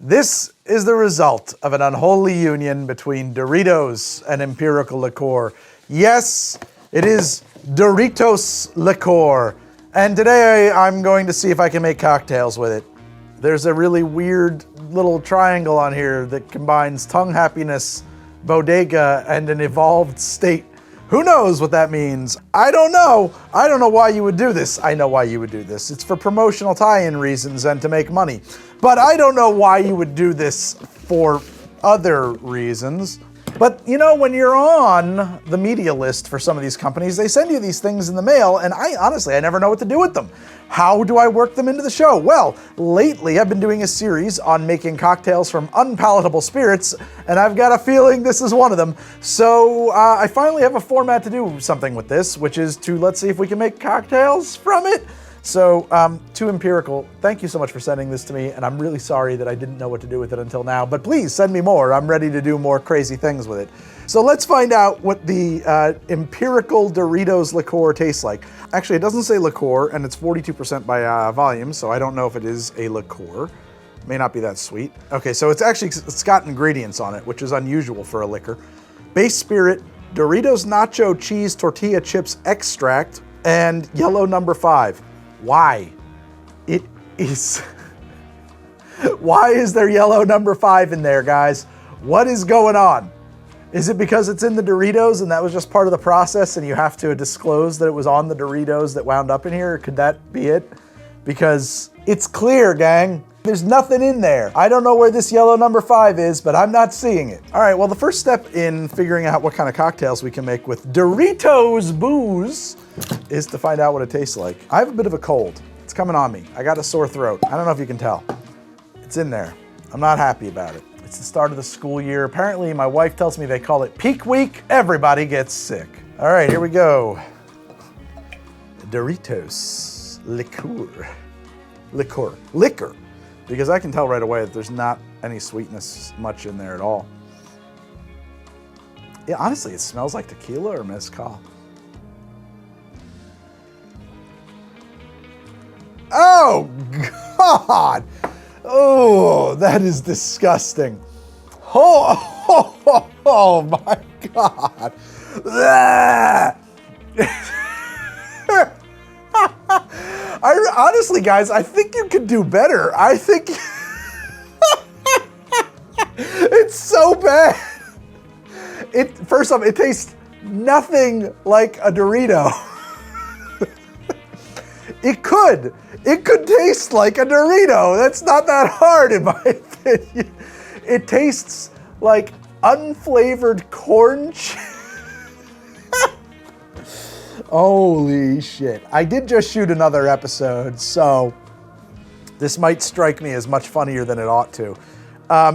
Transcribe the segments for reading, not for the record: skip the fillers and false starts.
This is the result of an unholy union between Doritos and Empirical Liqueur. Yes, it is Doritos Liqueur. And today I'm going to see if I can make cocktails with it. There's a really weird little triangle on here that combines tongue happiness, bodega, and an evolved state. Who knows what that means? I don't know. I don't know why you would do this. I know why you would do this. It's for promotional tie-in reasons and to make money. But I don't know why you would do this for other reasons. But you know, when you're on the media list for some of these companies, they send you these things in the mail, and I never know what to do with them. How do I work them into the show? Well, lately I've been doing a series on making cocktails from unpalatable spirits, and I've got a feeling this is one of them. So I finally have a format to do something with this, which is to let's see if we can make cocktails from it. So to Empirical, thank you so much for sending this to me, and I'm really sorry that I didn't know what to do with it until now, but please send me more. I'm ready to do more crazy things with it. So let's find out what the Empirical Doritos Liqueur tastes like. Actually, it doesn't say liqueur, and it's 42% by volume, so I don't know if it is a liqueur. It may not be that sweet. Okay, so it's got ingredients on it, which is unusual for a liquor. Base spirit, Doritos Nacho Cheese Tortilla Chips Extract, and yellow number 5. Why? It is... Why is there yellow number 5 in there, guys? What is going on? Is it because it's in the Doritos and that was just part of the process and you have to disclose that it was on the Doritos that wound up in here? Could that be it? Because it's clear, gang. There's nothing in there. I don't know where this yellow number 5 is, but I'm not seeing it. All right, well, the first step in figuring out what kind of cocktails we can make with Doritos booze is to find out what it tastes like. I have a bit of a cold. It's coming on me. I got a sore throat. I don't know if you can tell. It's in there. I'm not happy about it. It's the start of the school year. Apparently, my wife tells me they call it peak week. Everybody gets sick. All right, here we go. Doritos Liqueur. Liquor. Because I can tell right away that there's not any sweetness much in there at all. Yeah, honestly, it smells like tequila or mezcal. Oh, God. Oh, that is disgusting. Oh my God. Honestly, guys, I think you could do better. I think it's so bad. First off, it tastes nothing like a Dorito. It could taste like a Dorito. That's not that hard, in my opinion. It tastes like unflavored corn chips. Holy shit. I did just shoot another episode, so this might strike me as much funnier than it ought to.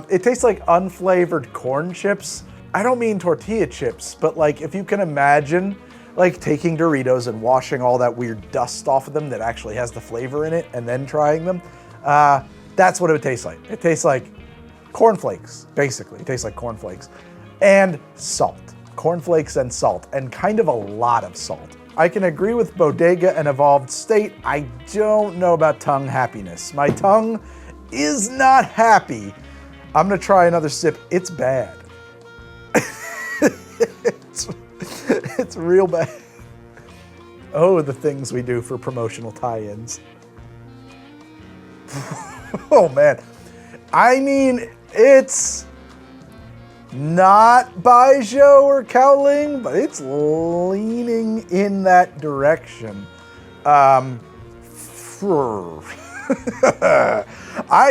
It tastes like unflavored corn chips. I don't mean tortilla chips, but like if you can imagine like taking Doritos and washing all that weird dust off of them that actually has the flavor in it and then trying them, that's what it would taste like. It tastes like cornflakes, basically. It tastes like cornflakes and salt. Cornflakes and salt, and kind of a lot of salt. I can agree with bodega and evolved state. I don't know about tongue happiness. My tongue is not happy. I'm gonna try another sip. It's bad. It's real bad. Oh, the things we do for promotional tie-ins. Oh man. I mean, it's not Baijiu or Kaoling, but it's leaning in that direction. I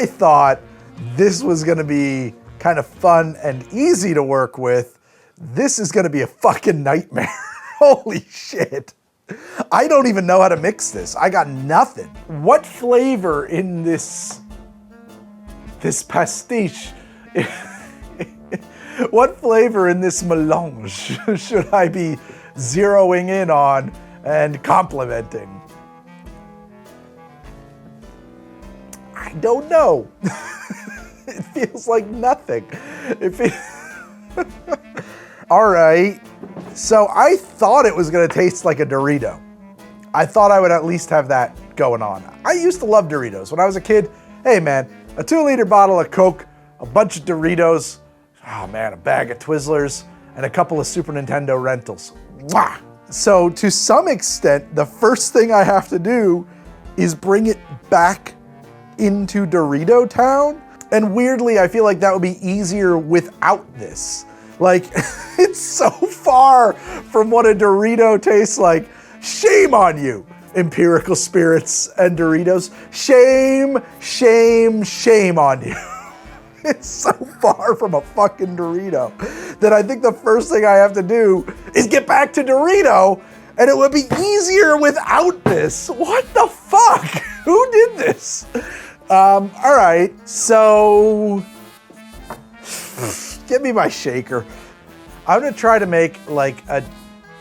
thought this was gonna be kind of fun and easy to work with. This is gonna be a fucking nightmare. Holy shit. I don't even know how to mix this. I got nothing. What flavor in this pastiche? What flavor in this melange should I be zeroing in on and complimenting? I don't know. It feels like nothing. All right. So I thought it was gonna taste like a Dorito. I thought I would at least have that going on. I used to love Doritos. When I was a kid, hey man, a 2-liter bottle of Coke, a bunch of Doritos, oh man, a bag of Twizzlers, and a couple of Super Nintendo rentals. Mwah! So to some extent, the first thing I have to do is bring it back into Dorito Town. And weirdly, I feel like that would be easier without this. Like, it's so far from what a Dorito tastes like. Shame on you, Empirical Spirits and Doritos. Shame, shame, shame on you. It's so far from a fucking Dorito that I think the first thing I have to do is get back to Dorito, and it would be easier without this. What the fuck? Who did this? All right, so give me my shaker. I'm gonna try to make like a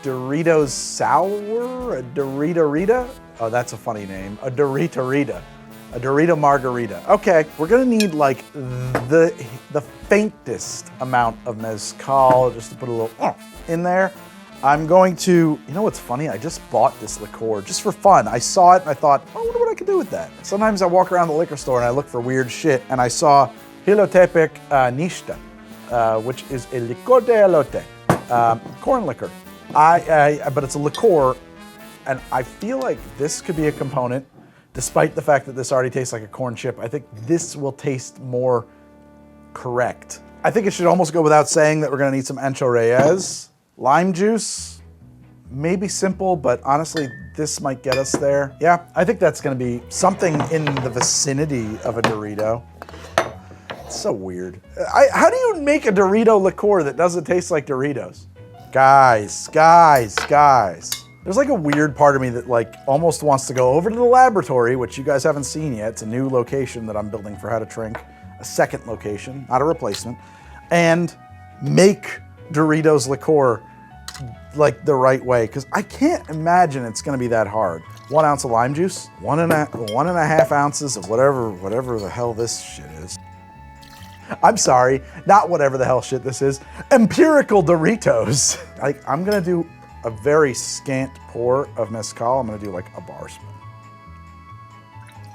Doritos sour, a Doritorita. Oh, that's a funny name. A Doritorita, a Dorito margarita. Okay, we're gonna need like the faintest amount of mezcal just to put a little in there. I'm going to, you know what's funny? I just bought this liqueur just for fun. I saw it and I thought, I wonder what I could do with that. Sometimes I walk around the liquor store and I look for weird shit, and I saw Hilotepec Nixta, which is a licor de elote, corn liquor. But it's a liqueur, and I feel like this could be a component, despite the fact that this already tastes like a corn chip. I think this will taste more correct. I think it should almost go without saying that we're gonna need some Ancho Reyes. Lime juice, maybe simple, but honestly, this might get us there. Yeah, I think that's gonna be something in the vicinity of a Dorito. It's so weird. How do you make a Dorito liqueur that doesn't taste like Doritos? Guys. There's like a weird part of me that like almost wants to go over to the laboratory, which you guys haven't seen yet. It's a new location that I'm building for How to Drink, a second location, not a replacement, and make Doritos liqueur like the right way, because I can't imagine it's gonna be that hard. 1 ounce of lime juice, one and a half ounces of whatever the hell this shit is. I'm sorry, not whatever the hell shit this is. Empirical Doritos. I'm gonna do a very scant pour of mezcal. I'm gonna do like a bar spoon.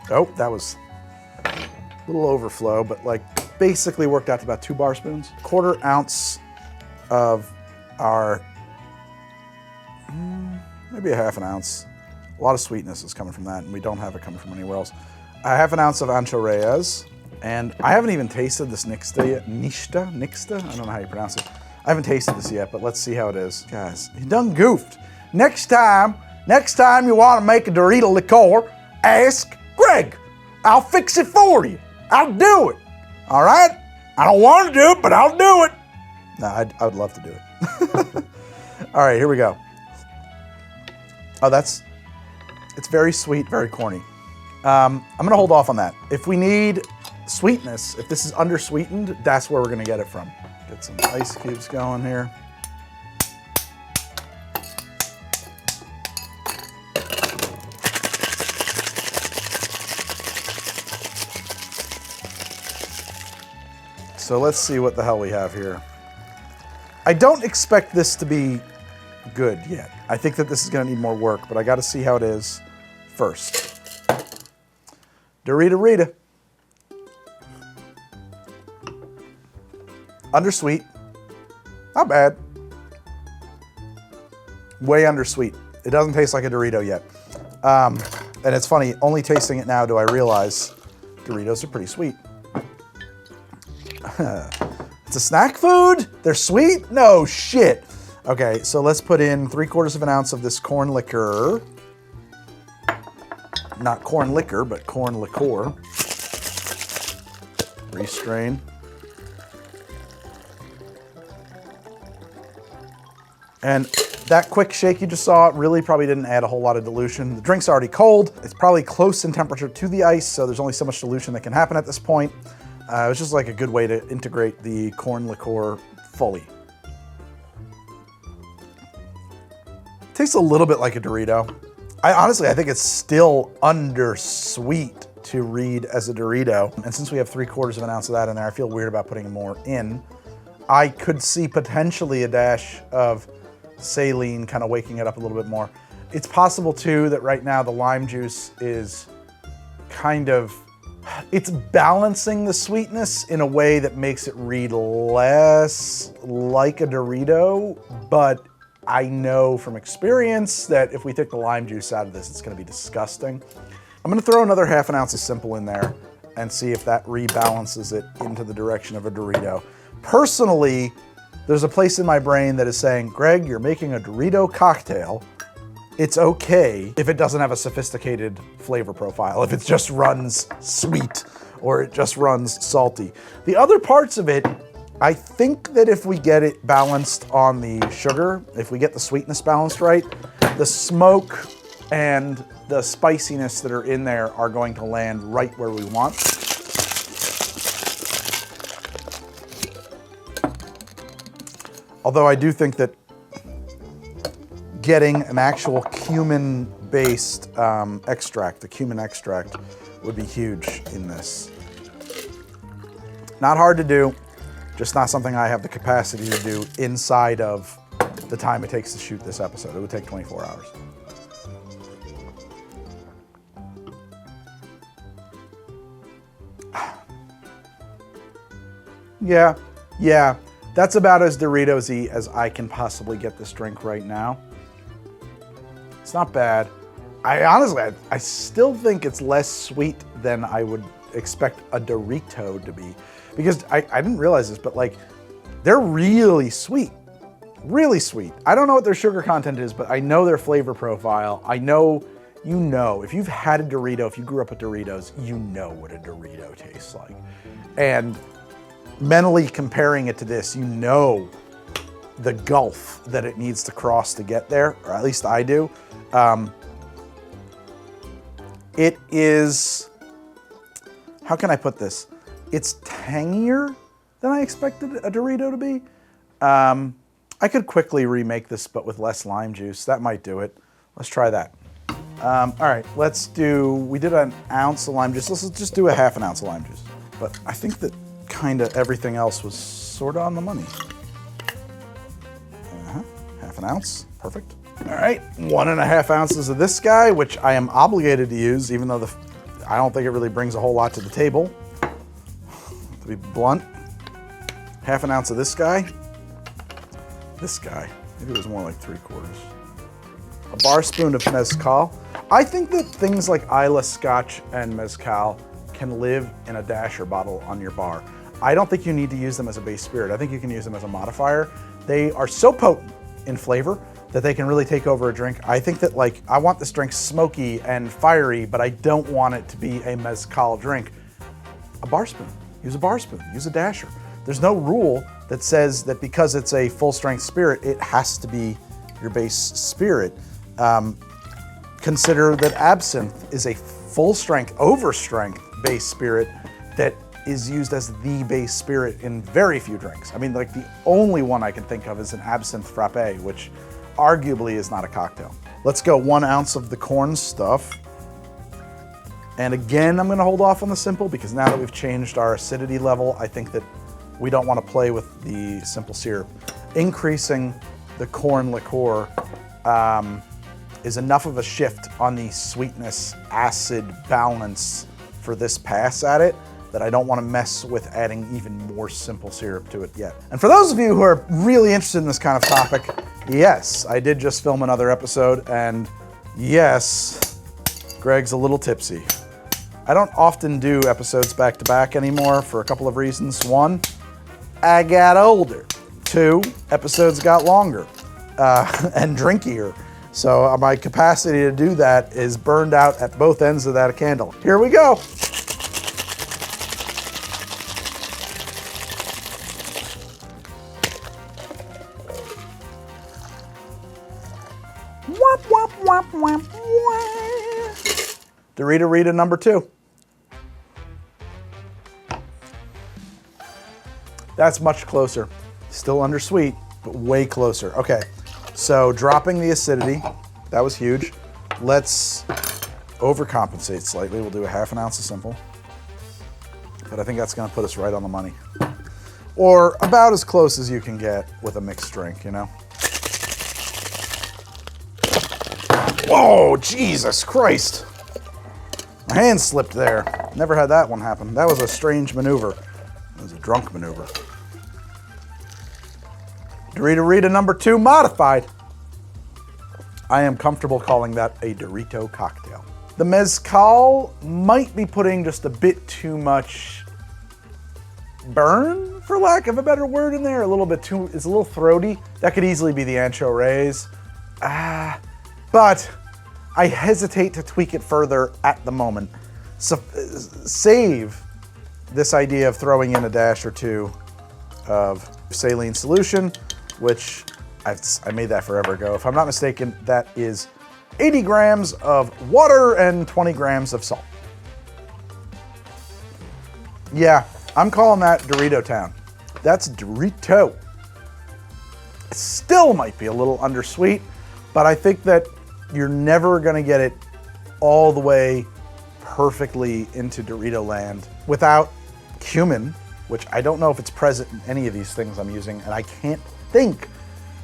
Oh, that was a little overflow, but like basically worked out to about 2 bar spoons. 1/4 ounce of our, maybe a 1/2 ounce. A lot of sweetness is coming from that, and we don't have it coming from anywhere else. A 1/2 ounce of Ancho Reyes, and I haven't even tasted this Nixta yet. Nixta? I don't know how you pronounce it. I haven't tasted this yet, but let's see how it is. Guys, you done goofed. Next time you want to make a Dorito liqueur, ask Greg. I'll fix it for you. I'll do it. All right? I don't want to do it, but I'll do it. No, I would love to do it. All right, here we go. Oh, it's very sweet, very corny. I'm gonna hold off on that. If we need sweetness, if this is undersweetened, that's where we're gonna get it from. Get some ice cubes going here. So let's see what the hell we have here. I don't expect this to be good yet. I think that this is gonna need more work, but I gotta see how it is first. Doritorita. Undersweet. Not bad. Way undersweet. It doesn't taste like a Dorito yet. And it's funny, only tasting it now do I realize Doritos are pretty sweet. It's a snack food? They're sweet? No shit. Okay, so let's put in 3/4 of an ounce of this corn liqueur. Not corn liquor, but corn liqueur. Restrain. And that quick shake you just saw really probably didn't add a whole lot of dilution. The drink's already cold. It's probably close in temperature to the ice, so there's only so much dilution that can happen at this point. It was just like a good way to integrate the corn liqueur fully. Tastes a little bit like a Dorito. I think it's still undersweet to read as a Dorito. And since we have 3/4 of an ounce of that in there, I feel weird about putting more in. I could see potentially a dash of saline kind of waking it up a little bit more. It's possible too that right now the lime juice is kind of It's balancing the sweetness in a way that makes it read less like a Dorito, but I know from experience that if we take the lime juice out of this, it's gonna be disgusting. I'm gonna throw another half an ounce of Simple in there and see if that rebalances it into the direction of a Dorito. Personally, there's a place in my brain that is saying, Greg, you're making a Dorito cocktail. It's okay if it doesn't have a sophisticated flavor profile, if it just runs sweet or it just runs salty. The other parts of it, I think that if we get it balanced on the sugar, if we get the sweetness balanced right, the smoke and the spiciness that are in there are going to land right where we want. Although I do think that getting an actual cumin-based extract, the cumin extract, would be huge in this. Not hard to do, just not something I have the capacity to do inside of the time it takes to shoot this episode. It would take 24 hours. Yeah, that's about as Doritos-y as I can possibly get this drink right now. It's not bad. I still think it's less sweet than I would expect a Dorito to be. Because I didn't realize this, but like, they're really sweet. Really sweet. I don't know what their sugar content is, but I know their flavor profile. I know, you know, if you've had a Dorito, if you grew up with Doritos, you know what a Dorito tastes like. And mentally comparing it to this, you know the gulf that it needs to cross to get there, or at least I do. It is, how can I put this? It's tangier than I expected a Dorito to be. I could quickly remake this, but with less lime juice. That might do it. Let's try that. All right, let's do, we did an ounce of lime juice. Let's just do a half an ounce of lime juice. But I think that kind of everything else was sort of on the money. Half an ounce, perfect. All right, 1.5 ounces of this guy, which I am obligated to use, even though I don't think it really brings a whole lot to the table. To be blunt, half an ounce of this guy. This guy, maybe it was more like 3/4. A bar spoon of Mezcal. I think that things like Isla Scotch and Mezcal can live in a dasher bottle on your bar. I don't think you need to use them as a base spirit. I think you can use them as a modifier. They are so potent in flavor that they can really take over a drink. I think that, like, I want this drink smoky and fiery, but I don't want it to be a Mezcal drink. A bar spoon, use a bar spoon, use a dasher. There's no rule that says that because it's a full strength spirit, it has to be your base spirit. Consider that absinthe is a full strength, over strength base spirit that is used as the base spirit in very few drinks. I mean, like, the only one I can think of is an absinthe frappe, which arguably is not a cocktail. Let's go 1 ounce of the corn stuff. And again, I'm gonna hold off on the simple because now that we've changed our acidity level, I think that we don't want to play with the simple syrup. Increasing the corn liqueur is enough of a shift on the sweetness acid balance for this pass at it that I don't want to mess with adding even more simple syrup to it yet. And for those of you who are really interested in this kind of topic, yes, I did just film another episode, and yes, Greg's a little tipsy. I don't often do episodes back to back anymore for a couple of reasons. 1, I got older. 2, episodes got longer and drinkier. So my capacity to do that is burned out at both ends of that candle. Here we go. Doritorita number 2. That's much closer. Still undersweet, but way closer. Okay, so dropping the acidity, that was huge. Let's overcompensate slightly. We'll do a half an ounce of simple. But I think that's gonna put us right on the money. Or about as close as you can get with a mixed drink, you know? Whoa, Jesus Christ. My hand slipped there. Never had that one happen. That was a strange maneuver. It was a drunk maneuver. Doritorita number 2 modified. I am comfortable calling that a Dorito cocktail. The Mezcal might be putting just a bit too much burn, for lack of a better word, in there. A little bit too, it's a little throaty. That could easily be the Ancho Reyes. But I hesitate to tweak it further at the moment. So save this idea of throwing in a dash or two of saline solution, which I made that forever ago. If I'm not mistaken, that is 80 grams of water and 20 grams of salt. Yeah, I'm calling that Dorito Town. That's Dorito. It still might be a little undersweet, but I think that you're never gonna get it all the way perfectly into Dorito land without cumin, which I don't know if it's present in any of these things I'm using, and I can't think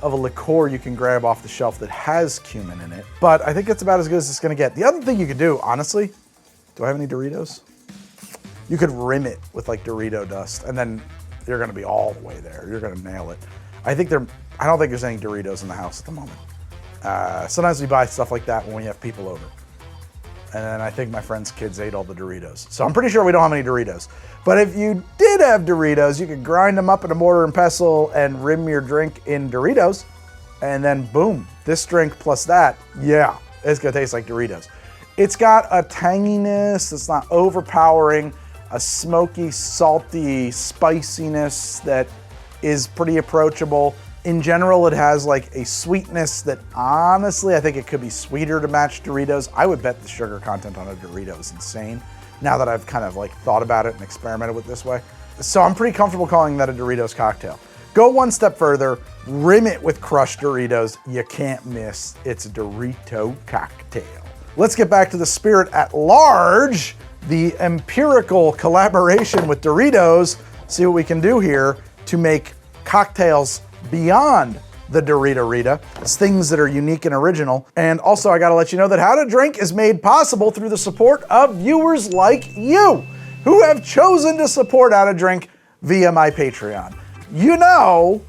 of a liqueur you can grab off the shelf that has cumin in it, but I think it's about as good as it's gonna get. The other thing you could do, honestly, do I have any Doritos? You could rim it with like Dorito dust, and then you're gonna be all the way there. You're gonna nail it. I don't think there's any Doritos in the house at the moment. Sometimes we buy stuff like that when we have people over. And then I think my friend's kids ate all the Doritos. So I'm pretty sure we don't have any Doritos. But if you did have Doritos, you could grind them up in a mortar and pestle and rim your drink in Doritos. And then boom, this drink plus that, yeah, it's gonna taste like Doritos. It's got a tanginess that's not overpowering, a smoky, salty spiciness that is pretty approachable. In general, it has like a sweetness that honestly, I think it could be sweeter to match Doritos. I would bet the sugar content on a Dorito is insane now that I've kind of like thought about it and experimented with it this way. So I'm pretty comfortable calling that a Doritos cocktail. Go one step further, rim it with crushed Doritos. You can't miss. It's a Dorito cocktail. Let's get back to the spirit at large, the empirical collaboration with Doritos. See what we can do here to make cocktails beyond the Doritorita. It's things that are unique and original. And also I gotta let you know that How to Drink is made possible through the support of viewers like you who have chosen to support How to Drink via my Patreon. You know,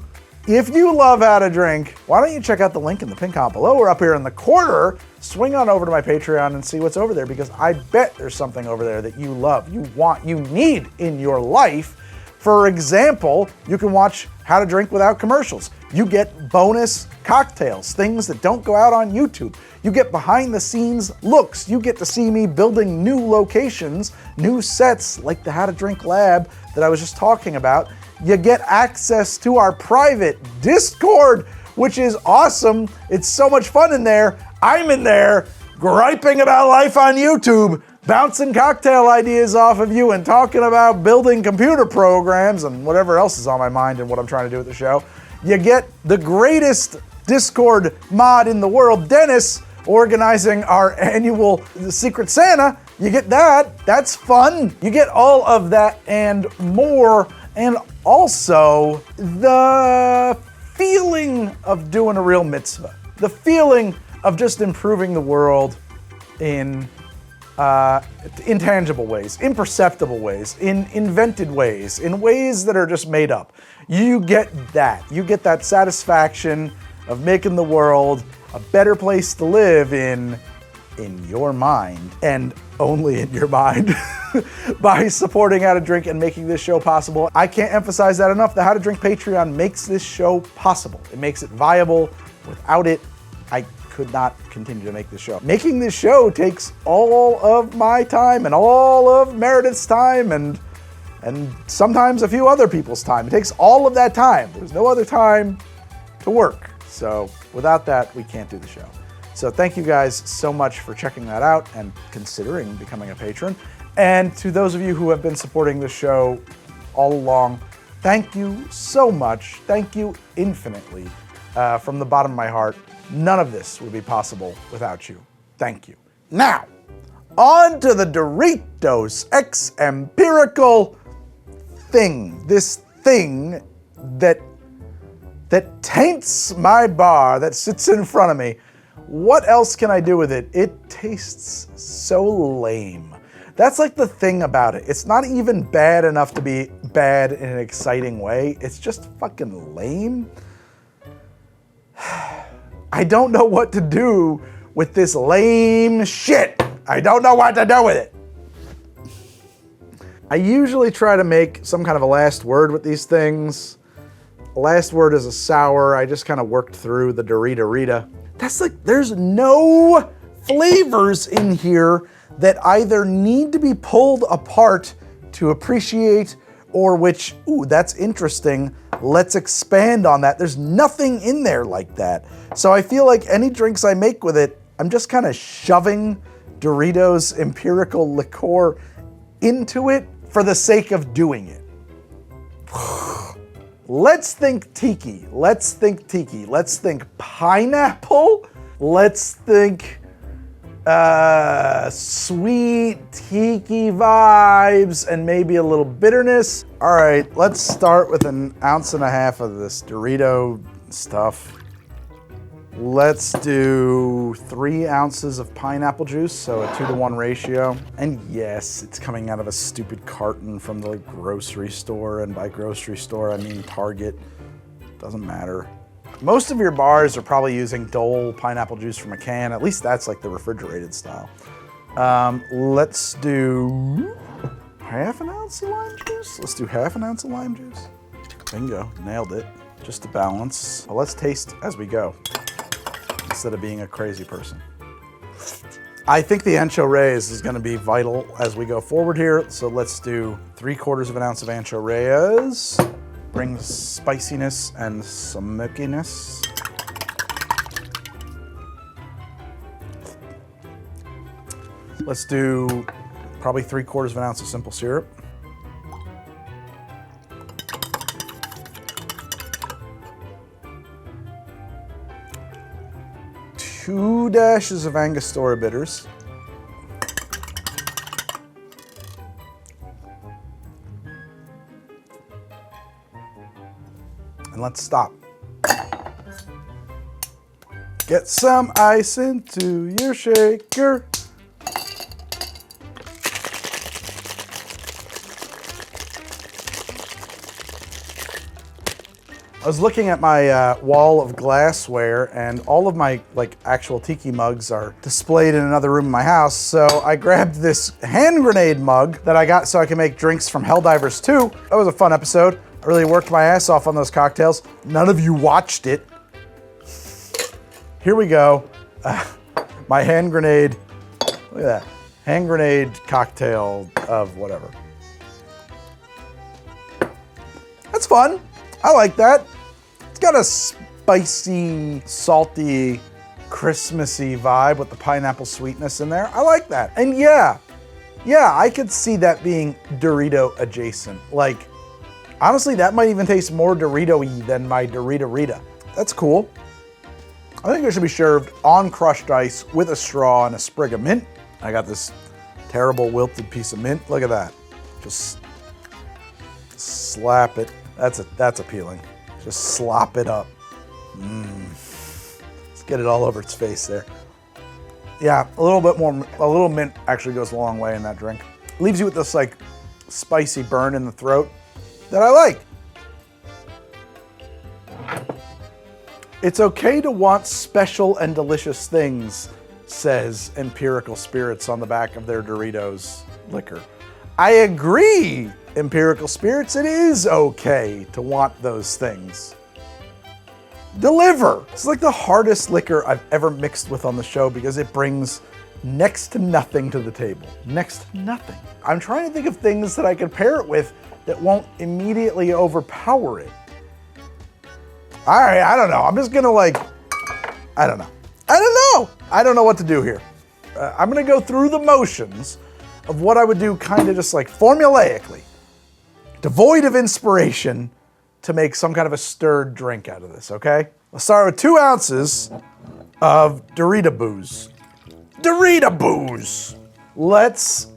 if you love How to Drink, why don't you check out the link in the pin comment below or up here in the corner, swing on over to my Patreon and see what's over there, because I bet there's something over there that you love, you want, you need in your life. For example, you can watch How to Drink without commercials. You get bonus cocktails, things that don't go out on YouTube. You get behind the scenes looks. You get to see me building new locations, new sets like the How to Drink lab that I was just talking about. You get access to our private Discord, which is awesome. It's so much fun in there. I'm in there griping about life on YouTube, bouncing cocktail ideas off of you and talking about building computer programs and whatever else is on my mind and what I'm trying to do with the show. You get the greatest Discord mod in the world, Dennis, organizing our annual Secret Santa. You get that. That's fun. You get all of that and more. And also the feeling of doing a real mitzvah. The feeling of just improving the world in intangible ways, imperceptible ways, in invented ways, in ways that are just made up. You get that. You get that satisfaction of making the world a better place to live in your mind, and only in your mind, by supporting How to Drink and making this show possible. I can't emphasize that enough. The How to Drink Patreon makes this show possible. It makes it viable. Without it, I could not continue to make this show. Making this show takes all of my time and all of Meredith's time and sometimes a few other people's time. It takes all of that time. There's no other time to work. So without that, we can't do the show. So thank you guys so much for checking that out and considering becoming a patron. And to those of you who have been supporting this show all along, thank you so much. Thank you infinitely from the bottom of my heart. None of this would be possible without you. Thank you. Now, on to the Doritos X Empirical thing. This thing that taints my bar, that sits in front of me. What else can I do with it? It tastes so lame. That's like the thing about it. It's not even bad enough to be bad in an exciting way. It's just fucking lame. I don't know what to do with this lame shit. I don't know what to do with it. I usually try to make some kind of a last word with these things. The last word is a sour. I just kind of worked through the Doritorita. That's like, there's no flavors in here that either need to be pulled apart to appreciate or which, ooh, that's interesting. Let's expand on that. There's nothing in there like that. So I feel like any drinks I make with it, I'm just kind of shoving Doritos Empirical Liqueur into it for the sake of doing it. Let's think tiki. Let's think tiki. Let's think pineapple. Let's think sweet tiki vibes and maybe a little bitterness. All right, let's start with 1.5 ounces of this Dorito stuff. Let's do 3 ounces of pineapple juice, so a 2-to-1 ratio. And yes, it's coming out of a stupid carton from the grocery store, and by grocery store I mean Target. Doesn't matter. Most of your bars are probably using Dole pineapple juice from a can. At least that's like the refrigerated style. Let's do 1/2 ounce of lime juice. Let's do 1/2 ounce of lime juice. Bingo, nailed it. Just to balance. Well, let's taste as we go instead of being a crazy person. I think the Ancho Reyes is gonna be vital as we go forward here. So let's do 3/4 ounce of Ancho Reyes. Brings spiciness and smokiness. Let's do probably 3/4 ounce of simple syrup. Two dashes of Angostura Bitters. And let's stop. Get some ice into your shaker. I was looking at my wall of glassware, and all of my actual tiki mugs are displayed in another room in my house. So I grabbed this hand grenade mug that I got so I can make drinks from Helldivers 2. That was a fun episode. I really worked my ass off on those cocktails. None of you watched it. Here we go. My hand grenade. Look at that. Hand grenade cocktail of whatever. That's fun. I like that. It's got a spicy, salty, Christmassy vibe with the pineapple sweetness in there. I like that. And yeah, I could see that being Dorito adjacent. Like, honestly, that might even taste more Dorito-y than my Doritorita. That's cool. I think it should be served on crushed ice with a straw and a sprig of mint. I got this terrible wilted piece of mint. Look at that. Just slap it. That's appealing. Just slop it up. Let's get it all over its face there. Yeah, a little mint actually goes a long way in that drink. Leaves you with this like spicy burn in the throat that I like. It's okay to want special and delicious things, says Empirical Spirits on the back of their Doritos liquor. I agree, Empirical Spirits, it is okay to want those things. Deliver. It's like the hardest liquor I've ever mixed with on the show because it brings next to nothing to the table. Next to nothing. I'm trying to think of things that I could pair it with that won't immediately overpower it. All right, I don't know. I'm just gonna I don't know what to do here. I'm gonna go through the motions of what I would do kind of just like formulaically, devoid of inspiration, to make some kind of a stirred drink out of this, okay? Let's start with 2 ounces of Dorita booze. Dorita booze! Let's,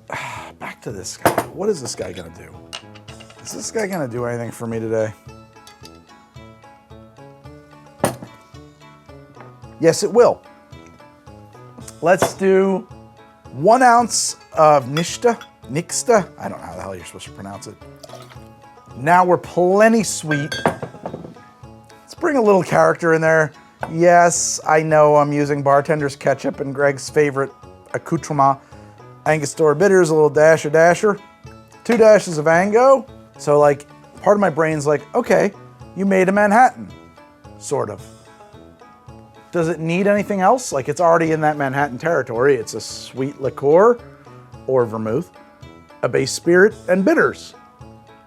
back to this guy. What is this guy gonna do? Is this guy gonna do anything for me today? Yes, it will. Let's do 1 ounce of Nixta. Nixta. I don't know how the hell you're supposed to pronounce it. Now we're plenty sweet. Let's bring a little character in there. Yes, I know I'm using bartender's ketchup and Greg's favorite accoutrement, Angostura Bitters, a little dasher. 2 dashes of Ango. So like, part of my brain's like, okay, you made a Manhattan, sort of. Does it need anything else? Like, it's already in that Manhattan territory. It's a sweet liqueur or vermouth, a base spirit, and bitters.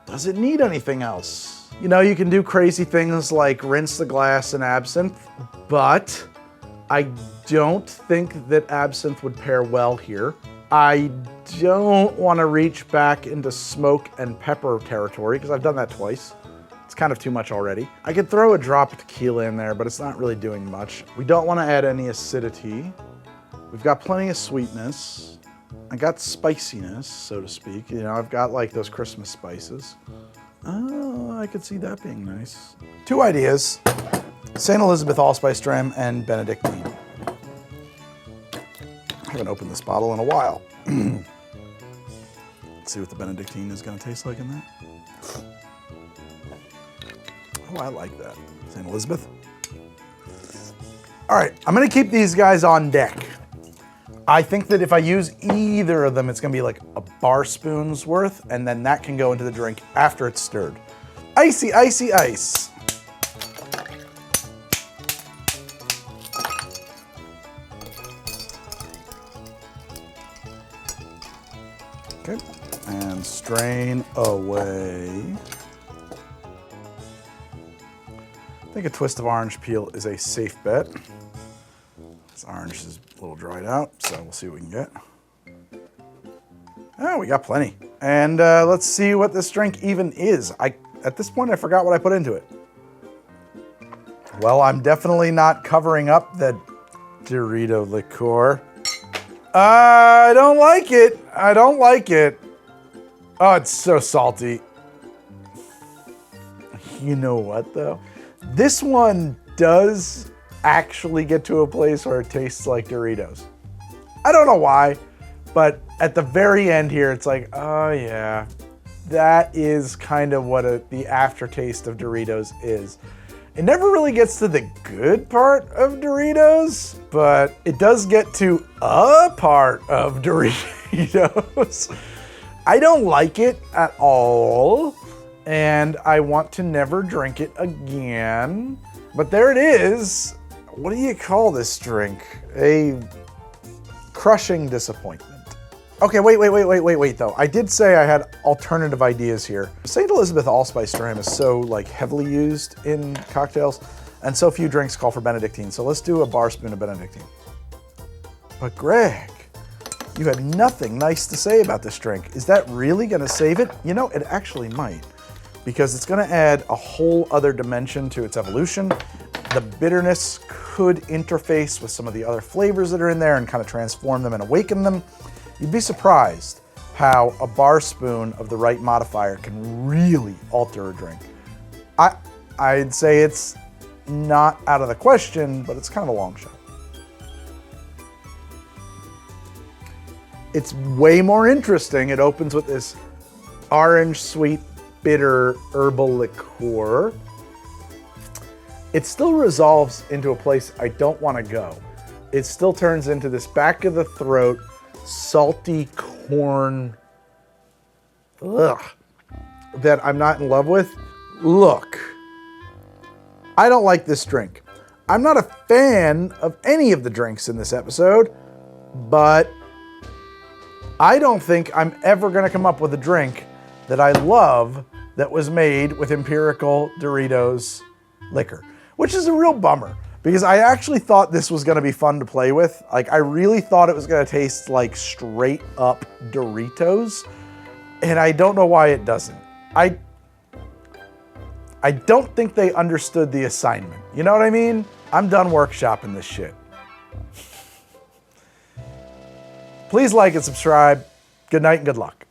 Does it need anything else? You know, you can do crazy things like rinse the glass in absinthe, but I don't think that absinthe would pair well here. I don't want to reach back into smoke and pepper territory because I've done that twice. It's kind of too much already. I could throw a drop of tequila in there, but it's not really doing much. We don't want to add any acidity. We've got plenty of sweetness. I got spiciness, so to speak. You know, I've got like those Christmas spices. Oh, I could see that being nice. 2 ideas, St. Elizabeth Allspice Dram and Benedictine. I haven't opened this bottle in a while. Let's see what the Benedictine is gonna taste like in that. Oh, I like that. St. Elizabeth. All right, I'm gonna keep these guys on deck. I think that if I use either of them, it's gonna be like a bar spoon's worth, and then that can go into the drink after it's stirred. Icy, icy, ice. Okay, and strain away. I think a twist of orange peel is a safe bet. This orange is a little dried out, so we'll see what we can get. Oh, we got plenty. And let's see what this drink even is. At this point, I forgot what I put into it. Well, I'm definitely not covering up the Dorito liqueur. I don't like it. I don't like it. Oh, it's so salty. You know what, though? This one does actually get to a place where it tastes like Doritos. I don't know why, but at the very end here, it's like, oh yeah, that is kind of what the aftertaste of Doritos is. It never really gets to the good part of Doritos, but it does get to a part of Doritos. I don't like it at all, and I want to never drink it again. But there it is. What do you call this drink? A crushing disappointment. Okay, wait, though. I did say I had alternative ideas here. St. Elizabeth Allspice Dram is so like heavily used in cocktails, and so few drinks call for Benedictine. So let's do a bar spoon of Benedictine. But Greg, you had nothing nice to say about this drink. Is that really gonna save it? You know, it actually might, because it's gonna add a whole other dimension to its evolution. The bitterness could interface with some of the other flavors that are in there and kind of transform them and awaken them. You'd be surprised how a bar spoon of the right modifier can really alter a drink. I'd say it's not out of the question, but it's kind of a long shot. It's way more interesting. It opens with this orange, sweet, bitter herbal liqueur. It still resolves into a place I don't want to go. It still turns into this back of the throat, salty corn, that I'm not in love with. Look, I don't like this drink. I'm not a fan of any of the drinks in this episode, but I don't think I'm ever gonna come up with a drink that I love that was made with Empirical Doritos Liqueur, which is a real bummer because I actually thought this was gonna be fun to play with. Like, I really thought it was gonna taste like straight up Doritos, and I don't know why it doesn't. I don't think they understood the assignment. You know what I mean? I'm done workshopping this shit. Please like and subscribe. Good night and good luck.